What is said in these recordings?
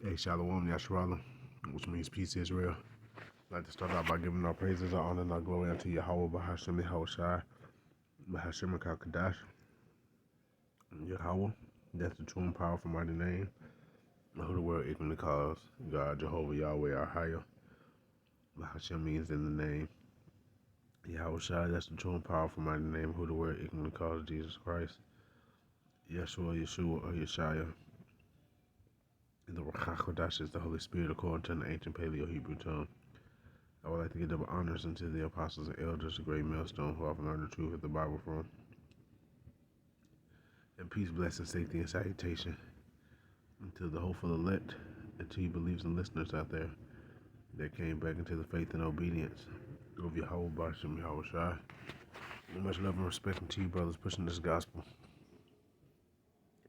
Hey, Shalom Yasharala, which means peace, Israel. I'd like to start out by giving our praises, our honor, and our glory unto Yahweh, Bahashem, Yahushai, Bahashem, Kadash, Yahweh. That's the true and powerful mighty name, who the world ignorantly calls God, Jehovah, Yahweh, our higher. Bahashem means in the name. Yahushai, that's the true and powerful mighty name, who the world ignorantly calls Jesus Christ. Yeshua, or Yeshaya. And the Ruach is the Holy Spirit according to the ancient Paleo Hebrew tongue. I would like to give double honors unto the apostles and elders, the great millstone who have learned the truth of the Bible from. And peace, blessing, safety, and salutation unto the hopeful elect, and to you believers and listeners out there that came back into the faith and obedience of Yahweh Bashem Yahweh Shai. Much love and respect unto you, brothers, pushing this gospel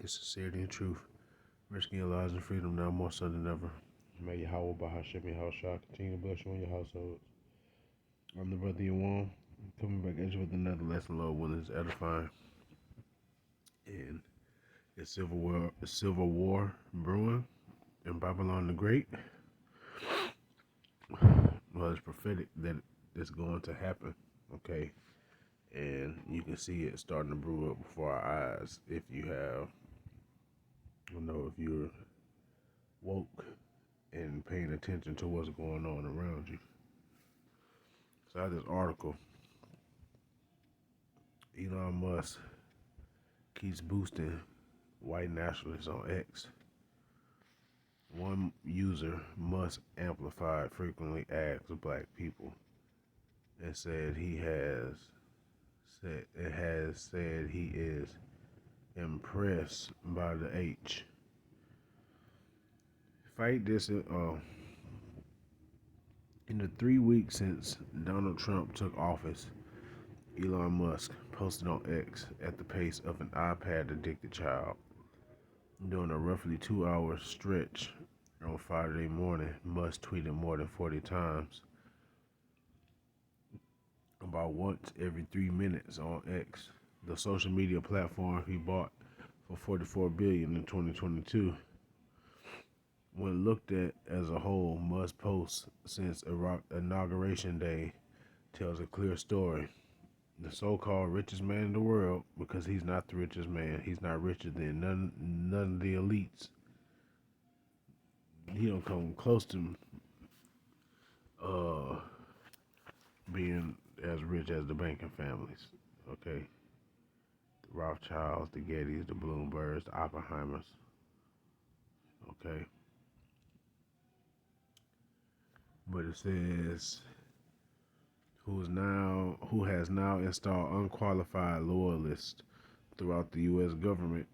in sincerity and truth, risking your lives and freedom now more so than ever. May Yahweh Bahashem Yahweh Shai continue to bless you and your households. I'm the brother Yawan, coming back at you with another lesson, Lord, when it's edifying. And it's Civil War brewing in Babylon the Great. Well, it's prophetic that it's going to happen, okay? And you can see it starting to brew up before our eyes if you have, if you're woke and paying attention to what's going on around you. So I had this article. Elon Musk keeps boosting white nationalists on X. One user, Musk Amplified, frequently asks black people and said he is impressed by the H. Fight this in the 3 weeks since Donald Trump took office. Elon Musk posted on X at the pace of an iPad-addicted child. During a roughly 2-hour stretch on Friday morning, Musk tweeted more than 40 times, about once every 3 minutes on X, the social media platform he bought for $44 billion in 2022. When looked at as a whole, Musk's posts since Inauguration Day tells a clear story. The so-called richest man in the world, because he's not the richest man. He's not richer than none of the elites. He don't come close to being as rich as the banking families. Okay, the Rothschilds, the Gettys, the Bloombergs, the Oppenheimers. Okay, but it says who has now installed unqualified loyalists throughout the U.S. government,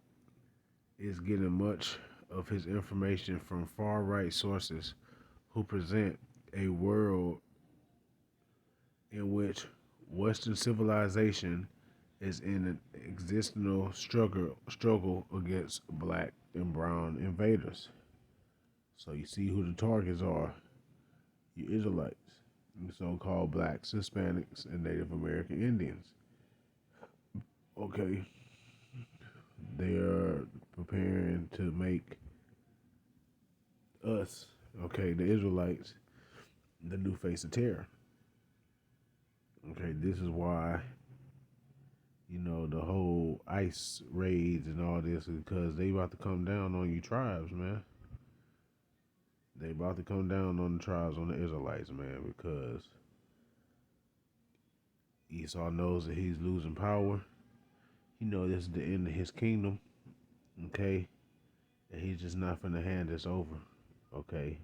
is getting much of his information from far-right sources who present a world in which Western civilization is in an existential struggle against black and brown invaders. So you see who the targets are: you Israelites, the so-called blacks, Hispanics, and Native American Indians. Okay, they are preparing to make us, the Israelites, the new face of terror. Okay, this is why, the whole ICE raids and all this, because they about to come down on you tribes, man. They about to come down on the tribes, on the Israelites, man, because Esau knows that he's losing power. He knows this is the end of his kingdom, okay? And he's just not finna hand this over, okay?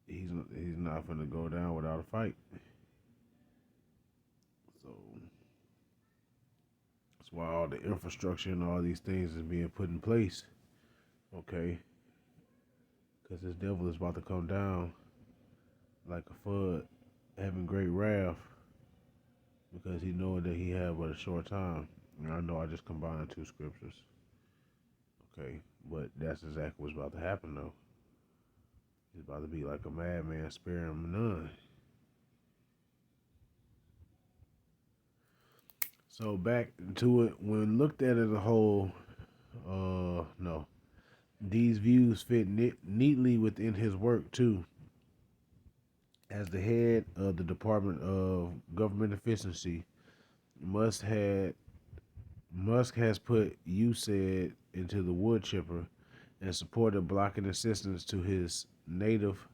He's not finna go down without a fight. So that's why all the infrastructure and all these things is being put in place, okay? Because this devil is about to come down like a flood, having great wrath, because he knowing that he had but a short time. And I know I just combined two scriptures, okay? But that's exactly what's about to happen, though. He's about to be like a madman, sparing none. So back to it, when looked at as a whole, These views fit neatly within his work too. As the head of the Department of Government Efficiency, Musk had Musk has put USAID into the wood chipper and supported blocking assistance to his native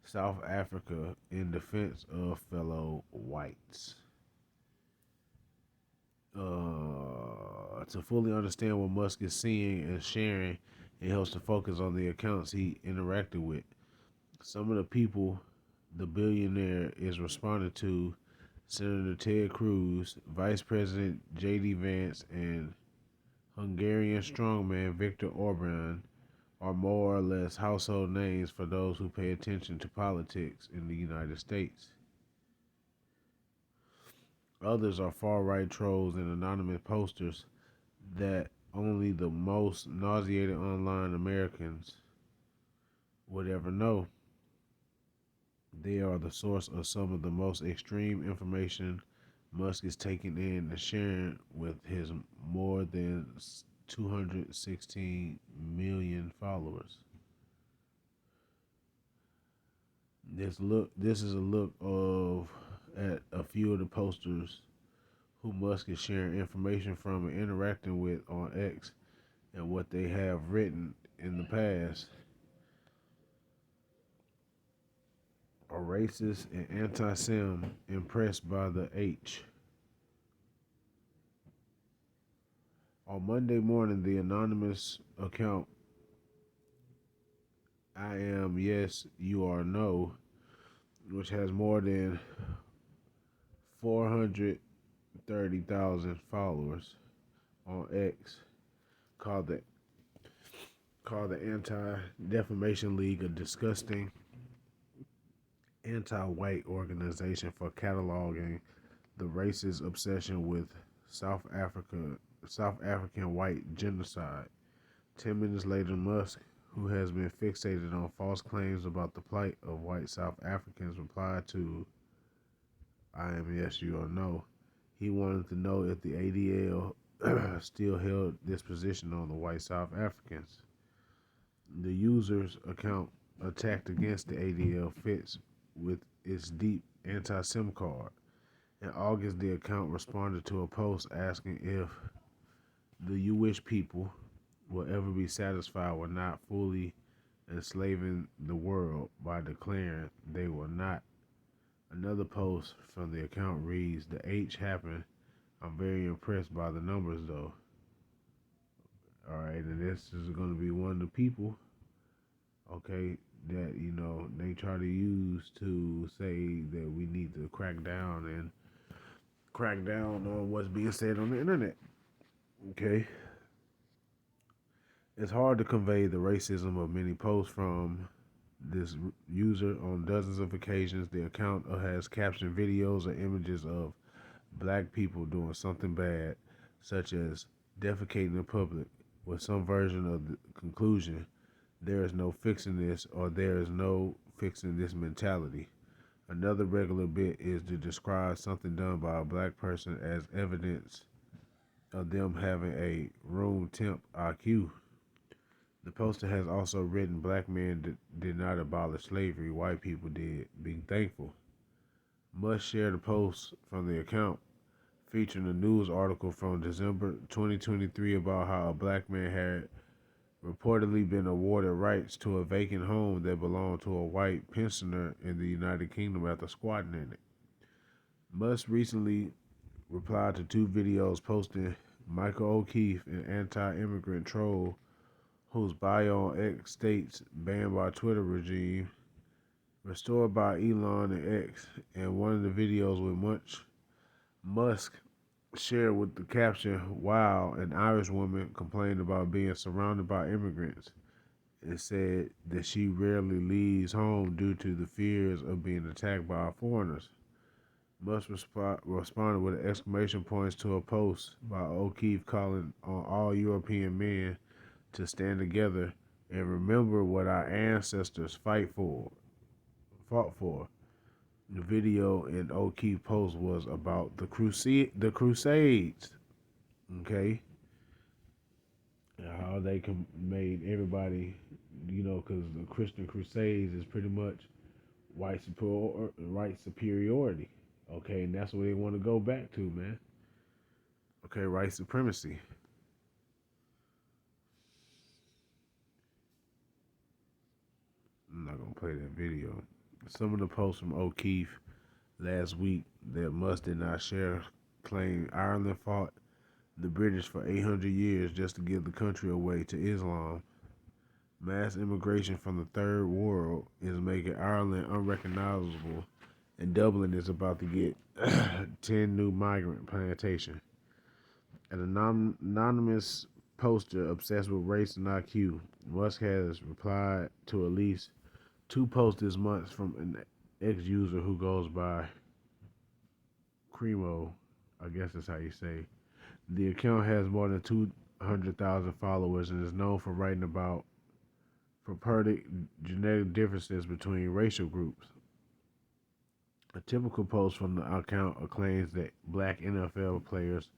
South Africa in defense of fellow whites. To fully understand what Musk is seeing and sharing, it helps to focus on the accounts he interacted with. Some of the people the billionaire is responding to: Senator Ted Cruz, Vice President J.D. Vance, and Hungarian strongman Viktor Orban are more or less household names for those who pay attention to politics in the United States. Others are far right trolls and anonymous posters that only the most nauseated online Americans would ever know. They are the source of some of the most extreme information Musk is taking in and sharing with his more than 216 million followers. This is a look of at a few of the posters who Musk is sharing information from and interacting with on X and what they have written in the past. A racist and anti-Sem impressed by the H. On Monday morning, the anonymous account I am yes, you are no, which has more than 430,000 followers on X, called the Anti-Defamation League a disgusting anti-white organization for cataloging the racist obsession with South Africa, South African white genocide. 10 minutes later, Musk, who has been fixated on false claims about the plight of white South Africans, replied to I am yes, you are no. He wanted to know if the ADL still held this position on the white South Africans. The user's account attacked against the ADL fits with its deep anti-SIM card. In August, the account responded to a post asking if the Jewish people will ever be satisfied with not fully enslaving the world by declaring they will not. Another post from the account reads, "The H happened. I'm very impressed by the numbers, though." All right, and this is going to be one of the people, okay, that they try to use to say that we need to crack down on what's being said on the internet. Okay, it's hard to convey the racism of many posts from this user. On dozens of occasions, the account has captioned videos or images of black people doing something bad, such as defecating in public, with some version of the conclusion, "There is no fixing this," or "There is no fixing this mentality." Another regular bit is to describe something done by a black person as evidence of them having a room temp IQ. The poster has also written, "Black men did not abolish slavery, white people did. Be thankful." Must share the post from the account featuring a news article from December 2023 about how a black man had reportedly been awarded rights to a vacant home that belonged to a white pensioner in the United Kingdom after squatting in it. Musk recently replied to two videos posting Michael O'Keefe, an anti-immigrant troll whose bio on X states "banned by Twitter regime," restored by Elon and X, and one of the videos with Musk shared with the caption, "Wow, an Irish woman complained about being surrounded by immigrants and said that she rarely leaves home due to the fears of being attacked by foreigners." Musk responded with exclamation points to a post by O'Keefe calling on all European men to stand together and remember what our ancestors fought for. The video in O'Keefe post was about the Crusades. Okay, how they made everybody, because the Christian Crusades is pretty much white superiority. Okay, and that's what they want to go back to, man. Okay, white supremacy. I'm not gonna play that video. Some of the posts from O'Keefe last week that Musk did not share claim Ireland fought the British for 800 years just to give the country away to Islam. Mass immigration from the third world is making Ireland unrecognizable, and Dublin is about to get 10 new migrant plantations. An anonymous poster obsessed with race and IQ, Musk has replied to at least two posts this month from an ex-user who goes by Cremo, I guess that's how you say. The account has more than 200,000 followers and is known for writing about purported genetic differences between racial groups. A typical post from the account claims that black NFL players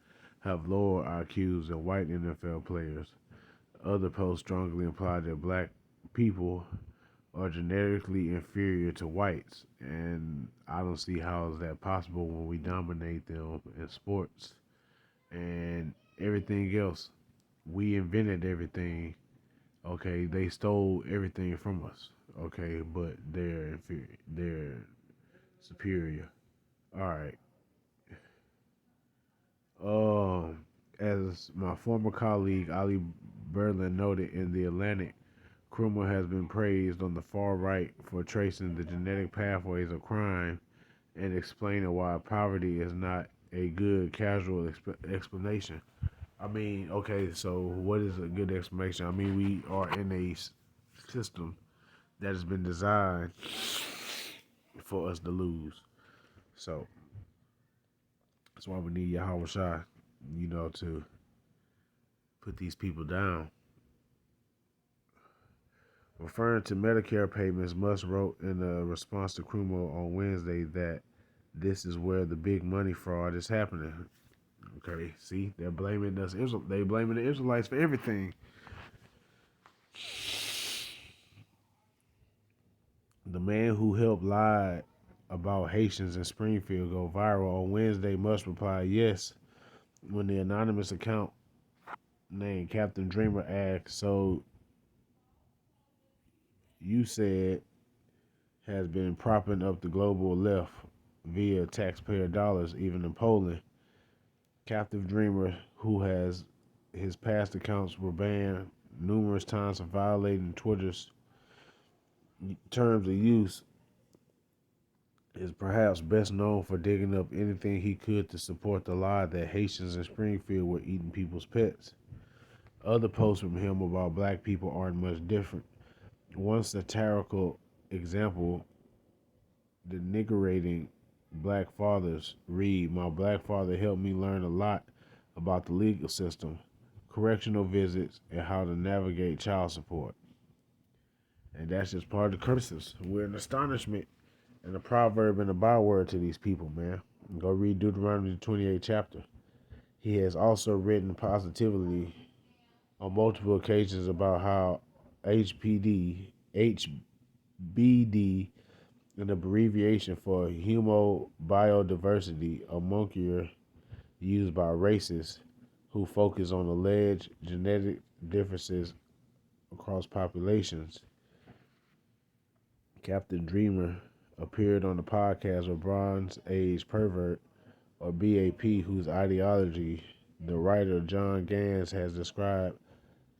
have lower IQs than white NFL players. Other posts strongly imply that black people are genetically inferior to whites, and I don't see how is that possible when we dominate them in sports and everything else. We invented everything. Okay, they stole everything from us. Okay, but they're inferior. They're superior. All right. As my former colleague Ali Berlin noted in the Atlantic, Krumel has been praised on the far right for tracing the genetic pathways of crime and explaining why poverty is not a good casual explanation. I mean, okay, so what is a good explanation? I mean, we are in a system that has been designed for us to lose. So that's why we need Yahweh Shai, to put these people down. Referring to Medicare payments, Musk wrote in a response to Cuomo on Wednesday that this is where the big money fraud is happening. Okay, see, they're blaming us. They blaming the Israelites for everything. The man who helped lie about Haitians in Springfield go viral on Wednesday. Musk replied yes when the anonymous account named Captain Dreamer asked, "So you said has been propping up the global left via taxpayer dollars, even in Poland." Captive Dreamer, who has his past accounts were banned numerous times for violating Twitter's terms of use, is perhaps best known for digging up anything he could to support the lie that Haitians in Springfield were eating people's pets. Other posts from him about black people aren't much different. One satirical example, denigrating black fathers, read, "My black father helped me learn a lot about the legal system, correctional visits, and how to navigate child support." And that's just part of the curses. We're in astonishment and a proverb and a byword to these people, man. Go read Deuteronomy 28 chapter. He has also written positively on multiple occasions about how HBD, an abbreviation for humo biodiversity, a monkey used by racists who focus on alleged genetic differences across populations. Captain Dreamer appeared on the podcast of Bronze Age Pervert, or BAP, whose ideology the writer John Gans has described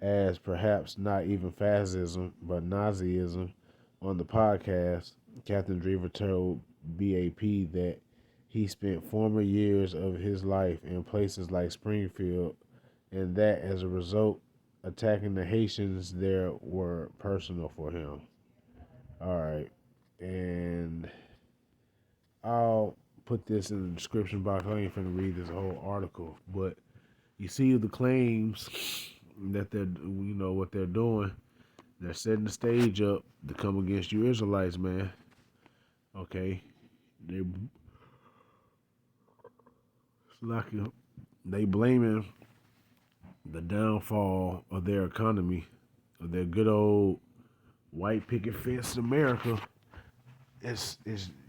as perhaps not even fascism, but Nazism. On the podcast, Captain Dreamer told BAP that he spent former years of his life in places like Springfield, and that as a result, attacking the Haitians there were personal for him. All right, and I'll put this in the description box. I ain't finna read this whole article, but you see the claims that what they're doing. They're setting the stage up to come against you Israelites, man. Okay, they like they blaming the downfall of their economy, of their good old white picket fence America, it's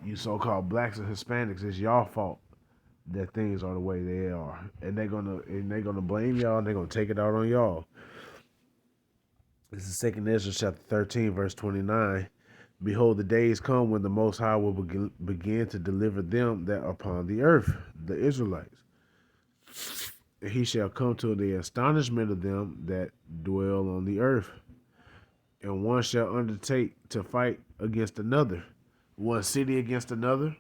you so-called blacks and Hispanics. It's y'all fault that things are the way they are, and they're gonna blame y'all, and they're gonna take it out on y'all. This is Second Ezra chapter 13, verse 29. Behold, the days come when the Most High will begin to deliver them that are upon the earth, the Israelites. And he shall come to the astonishment of them that dwell on the earth. And one shall undertake to fight against another, one city against another,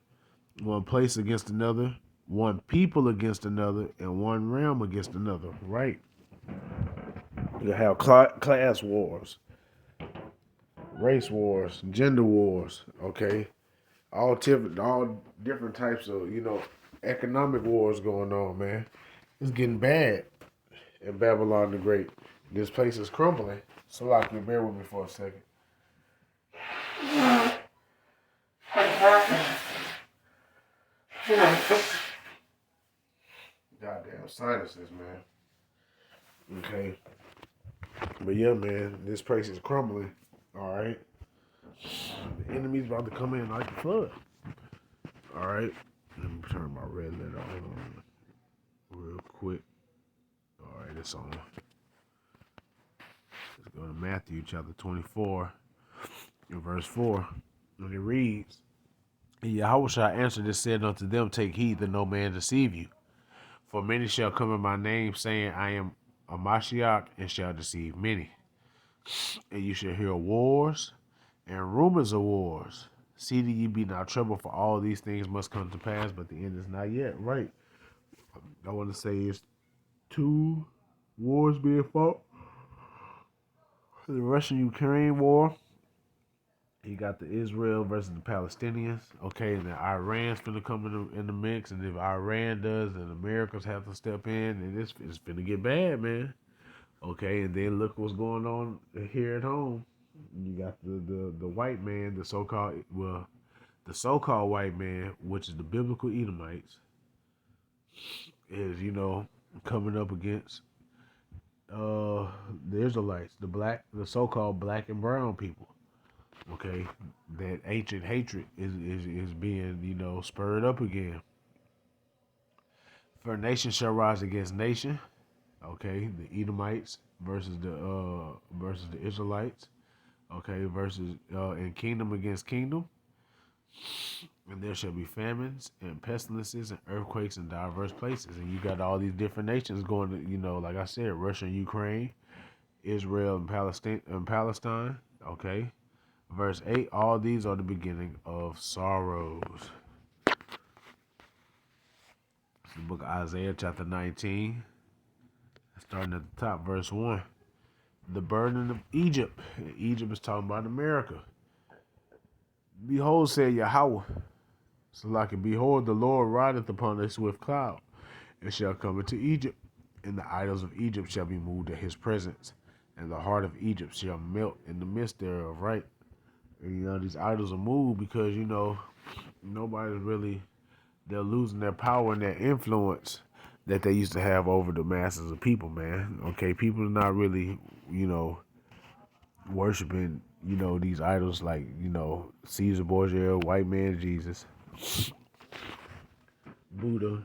one place against another, one people against another, and one realm against another. Right? You have class wars, race wars, gender wars. Okay, all different types of economic wars going on. Man, it's getting bad in Babylon the Great. This place is crumbling. So, like, you bear with me for a second. Goddamn sinuses, man. Okay. But yeah, man, this place is crumbling. All right. The enemy's about to come in like a flood. All right. Let me turn my red light on real quick. All right, it's on. Let's go to Matthew chapter 24, and verse 4. And it reads, And Yahweh shall answer this, said unto them, Take heed that no man deceive you. For many shall come in my name, saying, I am a Mashiach, and shall deceive many. And you shall hear wars and rumors of wars. See that ye be not troubled, for all these things must come to pass, but the end is not yet. Right. I want to say it's 2 wars being fought. The Russian-Ukraine war. You got the Israel versus the Palestinians. Okay, and then Iran's finna come in the mix. And if Iran does, then Americans have to step in. And it's finna get bad, man. Okay, and then look what's going on here at home. You got the white man, the so-called white man, which is the biblical Edomites, is coming up against the Israelites, the so-called black and brown people. Okay, that ancient hatred is being spurred up again. For nation shall rise against nation. Okay, the Edomites versus the Israelites. Okay, versus and kingdom against kingdom. And there shall be famines and pestilences and earthquakes in diverse places. And you got all these different nations going to, like I said, Russia and Ukraine, Israel and Palestine. Okay. Verse 8, all these are the beginning of sorrows. It's the book of Isaiah, chapter 19, starting at the top, verse 1. The burden of Egypt. Egypt is talking about America. Behold, said Yahweh. So like it, behold, the Lord rideth upon a swift cloud, and shall come into Egypt, and the idols of Egypt shall be moved at his presence, and the heart of Egypt shall melt in the midst thereof, right? And these idols are moved because, nobody's really, they're losing their power and their influence that they used to have over the masses of people, man. Okay, people are not really, worshiping, these idols like, Caesar Borgia, white man Jesus, Buddha,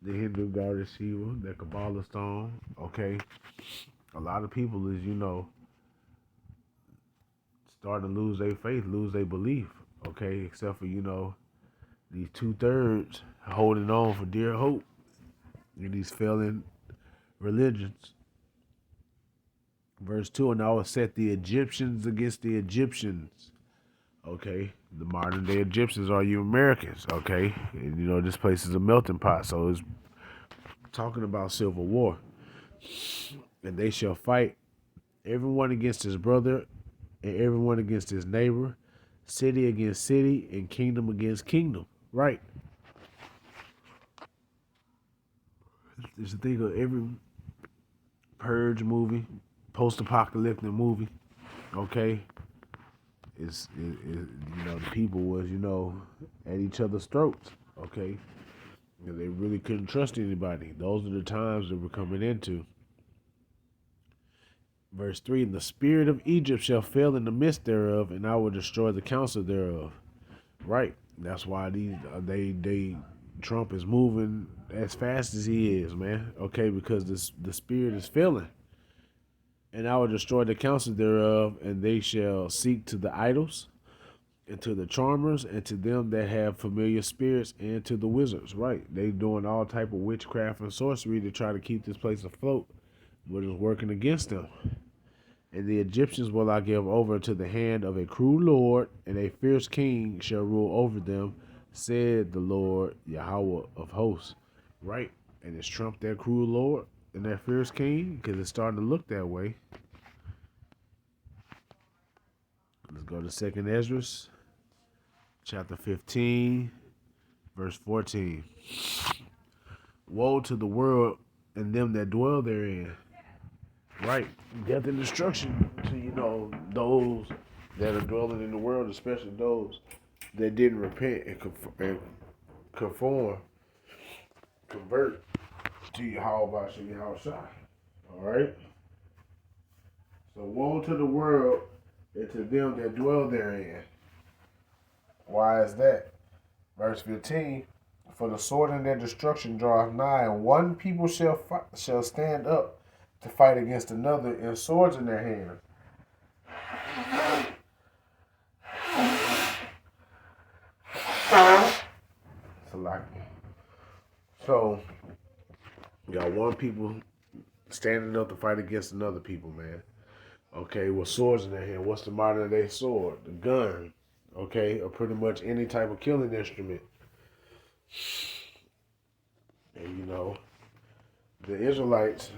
the Hindu goddess Shiva, the Kabbalah stone. Okay, a lot of people is, starting to lose their faith, lose their belief. Okay, except for these 2/3 holding on for dear hope in these failing religions. Verse 2, and I will set the Egyptians against the Egyptians. Okay, the modern day Egyptians are you Americans. Okay, and this place is a melting pot, so it's talking about civil war. And they shall fight everyone against his brother and everyone against his neighbor, city against city, and kingdom against kingdom. Right. Just think of every Purge movie, post-apocalyptic movie. Okay, the people was at each other's throats. Okay, they really couldn't trust anybody. Those are the times that we're coming into. Verse 3, the spirit of Egypt shall fail in the midst thereof, and I will destroy the counsel thereof. Right. That's why they Trump is moving as fast as he is, man. Okay, because the spirit is failing. And I will destroy the counsel thereof, and they shall seek to the idols, and to the charmers, and to them that have familiar spirits, and to the wizards. Right. They doing all type of witchcraft and sorcery to try to keep this place afloat, but it's working against them. And the Egyptians will I give over to the hand of a cruel lord, and a fierce king shall rule over them, said the Lord Yahweh of hosts. Right? And is Trump that cruel lord and that fierce king? Because it's starting to look that way. Let's go to 2nd Ezra, chapter 15, verse 14. Woe to the world and them that dwell therein. Right. Death and destruction to, those that are dwelling in the world, especially those that didn't repent and conform, convert to Yahweh Shai. All right? So woe to the world and to them that dwell therein. Why is that? Verse 15, for the sword and their destruction draweth nigh, and one people shall stand up to fight against another, and swords in their hands. So, you got one people standing up to fight against another people, man. Okay, with swords in their hand. What's the modern day sword? The gun. Okay, or pretty much any type of killing instrument. And the Israelites,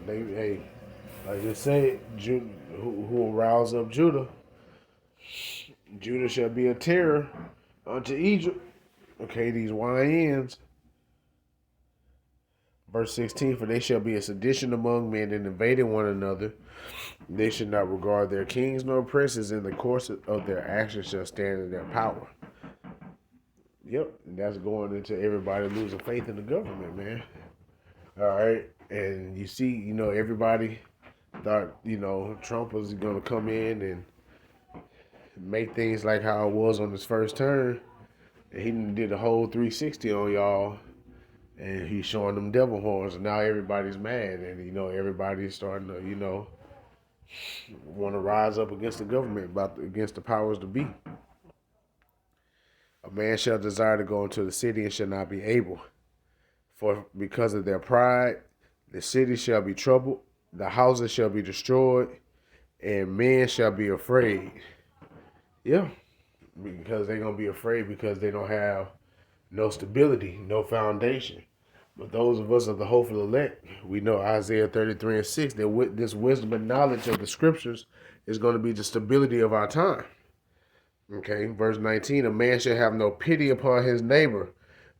they like they say, who will rouse up Judah. Judah shall be a terror unto Egypt. Okay, these YNs. Verse 16, for they shall be a sedition among men and invading one another. They should not regard their kings nor princes, in the course of their actions shall stand in their power. Yep, and that's going into everybody losing faith in the government, man. All right, and you see, everybody thought, Trump was going to come in and make things like how it was on his first term. And he did a whole 360 on y'all, and he's showing them devil horns, and now everybody's mad, and everybody's starting to want to rise up against the government, against the powers to be. A man shall desire to go into the city and shall not be able, for because of their pride, the city shall be troubled, the houses shall be destroyed, and men shall be afraid. Yeah, because they're gonna be afraid because they don't have no stability, no foundation. But those of us of the hopeful elect, we know Isaiah 33 and 6, that with this wisdom and knowledge of the scriptures is going to be the stability of our time. Okay, verse 19, a man shall have no pity upon his neighbor,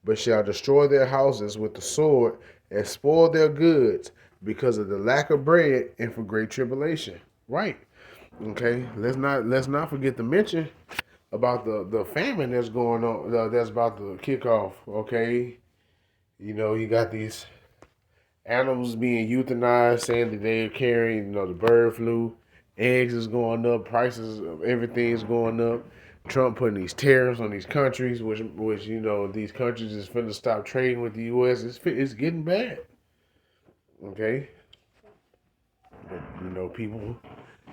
but shall destroy their houses with the sword and spoil their goods because of the lack of bread and for great tribulation. Right. Okay, let's not forget to mention about the famine that's going on, that's about to kick off. Okay, you got these animals being euthanized, saying that they're carrying, the bird flu. Eggs is going up. Prices of everything is going up. Trump putting these tariffs on these countries, which these countries is finna stop trading with the U.S. It's getting bad. Okay, but people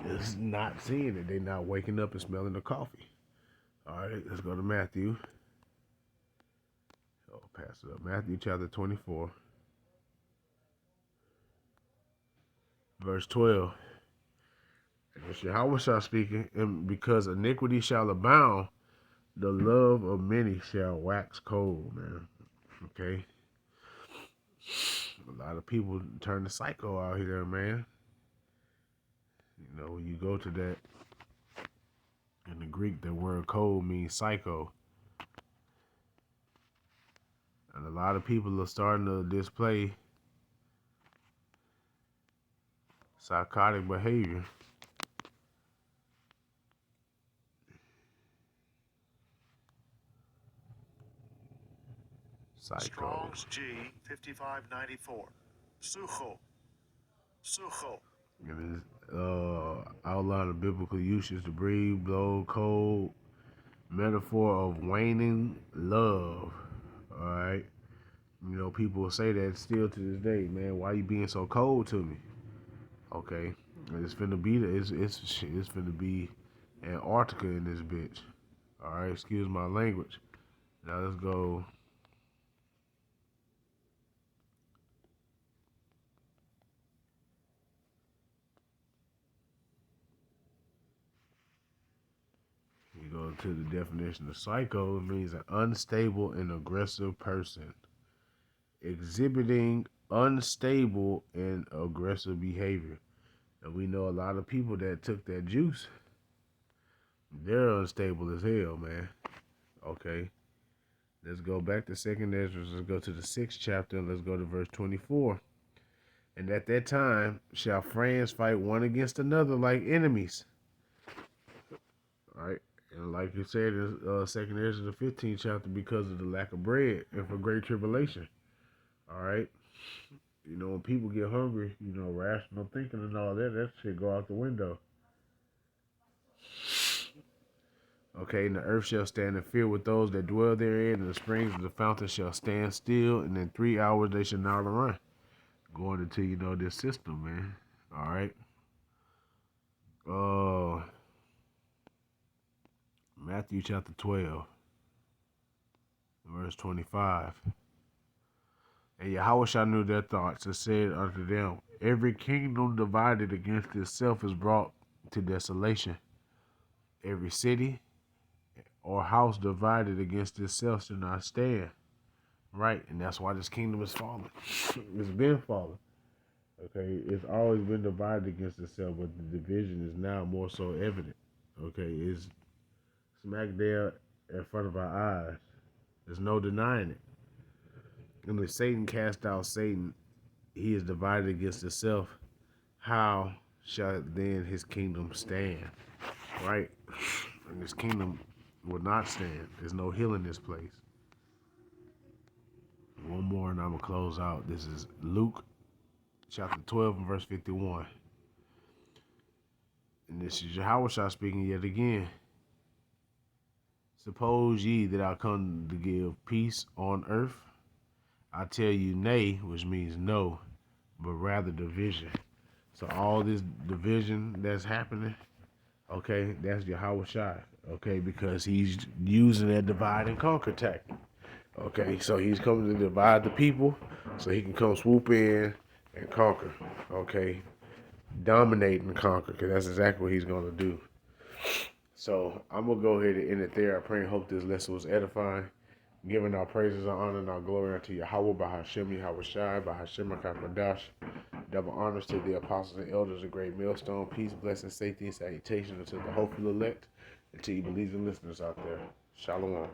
is not seeing it. They're not waking up and smelling the coffee. All right, let's go to Matthew. Oh, pass it up. Matthew chapter 24. Verse 12. It's Yahweh speaking, and because iniquity shall abound, the love of many shall wax cold, man. Okay? A lot of people turn to psycho out here, man. When you go to that, in the Greek, the word cold means psycho. And a lot of people are starting to display psychotic behavior. Psycho. Strong's G 5594. Sucho. And it's outline of biblical usage to breathe, blow, cold, metaphor of waning love. All right. You know, people will say that still to this day, man. Why you being so cold to me? Okay, it's finna be it's finna be Antarctica in this bitch. All right, excuse my language. Now let's go. We go to the definition of psycho. It means an unstable and aggressive person exhibiting unstable and aggressive behavior. And we know a lot of people that took that juice. They're unstable as hell, man. Okay. Let's go back to Second Ezra. Let's go to the 6th chapter and let's go to verse 24. And at that time shall friends fight one against another like enemies. All right. And like you said in 2nd Ezra, the 15th chapter, because of the lack of bread and for great tribulation. All right. You know, when people get hungry, you know, rational thinking and all that, that shit go out the window. Okay, and the earth shall stand in fear with those that dwell therein, and the springs of the fountain shall stand still, and in 3 hours they shall not run. Going into, you know, this system, man. All right. Uh, Matthew chapter 12, verse 25. And Yahweh knew their thoughts and said unto them, every kingdom divided against itself is brought to desolation. Every city or house divided against itself shall not stand. Right, and that's why this kingdom is falling. It's been falling. Okay, it's always been divided against itself, but the division is now more so evident. Okay, it's smack there in front of our eyes. There's no denying it. And if Satan cast out Satan, he is divided against himself. How shall then his kingdom stand? Right? And his kingdom will not stand. There's no healing in this place. One more and I'm going to close out. This is Luke chapter 12 and verse 51. And this is Yahweh speaking yet again. Suppose ye that I come to give peace on earth? I tell you nay, which means no, but rather division. So all this division that's happening, okay, that's Yahweh Shai, okay, because he's using that divide and conquer tactic. Okay, so he's coming to divide the people so he can come swoop in and conquer, okay, dominate and conquer, because that's exactly what he's going to do. So I'm going to go ahead and end it there. I pray and hope this lesson was edifying. Giving our praises and honor and our glory unto Yahweh by Hashem, Yahweh Shai, by Hashem HaKadosh. Double honors to the apostles and elders, a great millstone. Peace, blessing, safety, and salutation unto the hopeful elect and to you believing listeners out there. Shalom.